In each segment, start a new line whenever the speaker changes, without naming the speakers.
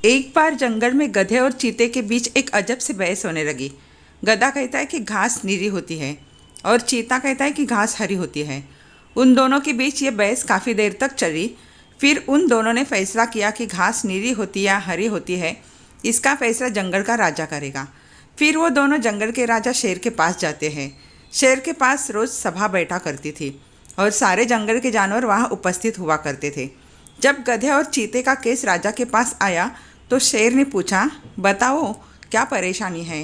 एक बार जंगल में गधे और चीते के बीच एक अजब से बहस होने लगी। गधा कहता है कि घास नीली होती है और चीता कहता है कि घास हरी होती है। उन दोनों के बीच ये बहस काफ़ी देर तक चली। फिर उन दोनों ने फैसला किया कि घास नीली होती या हरी होती है, इसका फैसला जंगल का राजा करेगा। फिर वो दोनों जंगल के राजा शेर के पास जाते हैं। शेर के पास रोज़ सभा बैठा करती थी और सारे जंगल के जानवर वहाँ उपस्थित हुआ करते थे। जब गधे और चीते का केस राजा के पास आया तो शेर ने पूछा, बताओ क्या परेशानी है।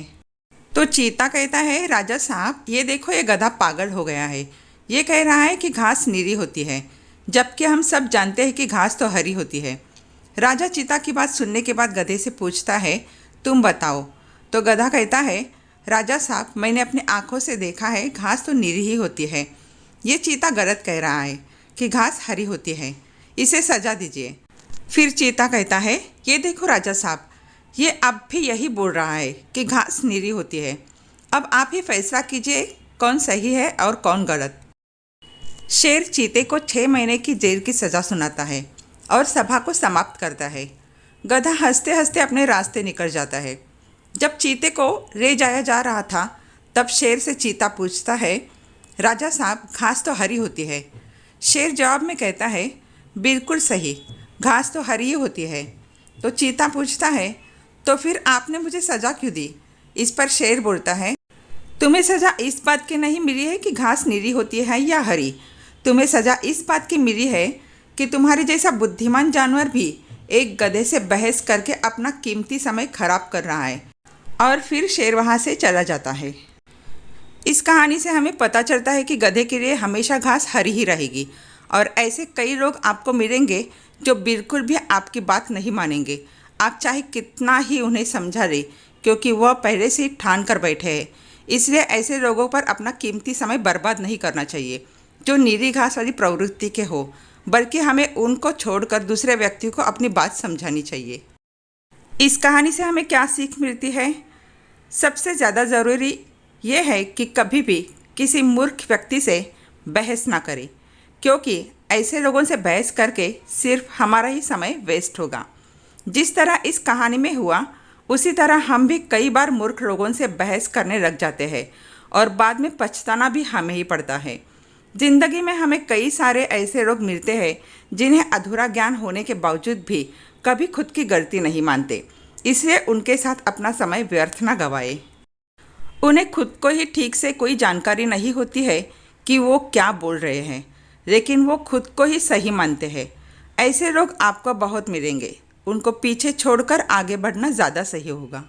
तो चीता कहता है, राजा साहब ये देखो, ये गधा पागल हो गया है। ये कह रहा है कि घास नीली होती है, जबकि हम सब जानते हैं कि घास तो हरी होती है। राजा चीता की बात सुनने के बाद गधे से पूछता है, तुम बताओ। तो गधा कहता है, राजा साहब मैंने अपनी आँखों से देखा है, घास तो नीली ही होती है। ये चीता गलत कह रहा है कि घास हरी होती है, इसे सजा दीजिए। फिर चीता कहता है, ये देखो राजा साहब, ये अब भी यही बोल रहा है कि घास नीली होती है। अब आप ही फैसला कीजिए कौन सही है और कौन गलत। शेर चीते को 6 महीने की जेल की सज़ा सुनाता है और सभा को समाप्त करता है। गधा हंसते हंसते अपने रास्ते निकल जाता है। जब चीते को ले जाया जा रहा था तब शेर से चीता पूछता है, राजा साहब घास तो हरी होती है। शेर जवाब में कहता है, बिल्कुल सही, घास तो हरी ही होती है। तो चीता पूछता है, तो फिर आपने मुझे सज़ा क्यों दी। इस पर शेर बोलता है, तुम्हें सज़ा इस बात की नहीं मिली है कि घास नीली होती है या हरी, तुम्हें सज़ा इस बात की मिली है कि तुम्हारे जैसा बुद्धिमान जानवर भी एक गधे से बहस करके अपना कीमती समय खराब कर रहा है। और फिर शेर वहाँ से चला जाता है। इस कहानी से हमें पता चलता है कि गधे के लिए हमेशा घास हरी ही रहेगी और ऐसे कई लोग आपको मिलेंगे जो बिल्कुल भी आपकी बात नहीं मानेंगे। आप चाहे कितना ही उन्हें समझा लें, क्योंकि वह पहले से ही ठान कर बैठे हैं। इसलिए ऐसे लोगों पर अपना कीमती समय बर्बाद नहीं करना चाहिए जो नीली घास वाली प्रवृत्ति के हो, बल्कि हमें उनको छोड़कर दूसरे व्यक्ति को अपनी बात समझानी चाहिए। इस कहानी से हमें क्या सीख मिलती है? सबसे ज़्यादा ज़रूरी यह है कि कभी भी किसी मूर्ख व्यक्ति से बहस ना करें, क्योंकि ऐसे लोगों से बहस करके सिर्फ हमारा ही समय वेस्ट होगा। जिस तरह इस कहानी में हुआ, उसी तरह हम भी कई बार मूर्ख लोगों से बहस करने लग जाते हैं और बाद में पछताना भी हमें ही पड़ता है। ज़िंदगी में हमें कई सारे ऐसे लोग मिलते हैं जिन्हें अधूरा ज्ञान होने के बावजूद भी कभी खुद की गलती नहीं मानते, इसलिए उनके साथ अपना समय व्यर्थ ना गवाए। उन्हें खुद को ही ठीक से कोई जानकारी नहीं होती है कि वो क्या बोल रहे हैं, लेकिन वो खुद को ही सही मानते हैं। ऐसे लोग आपको बहुत मिलेंगे, उनको पीछे छोड़कर आगे बढ़ना ज़्यादा सही होगा।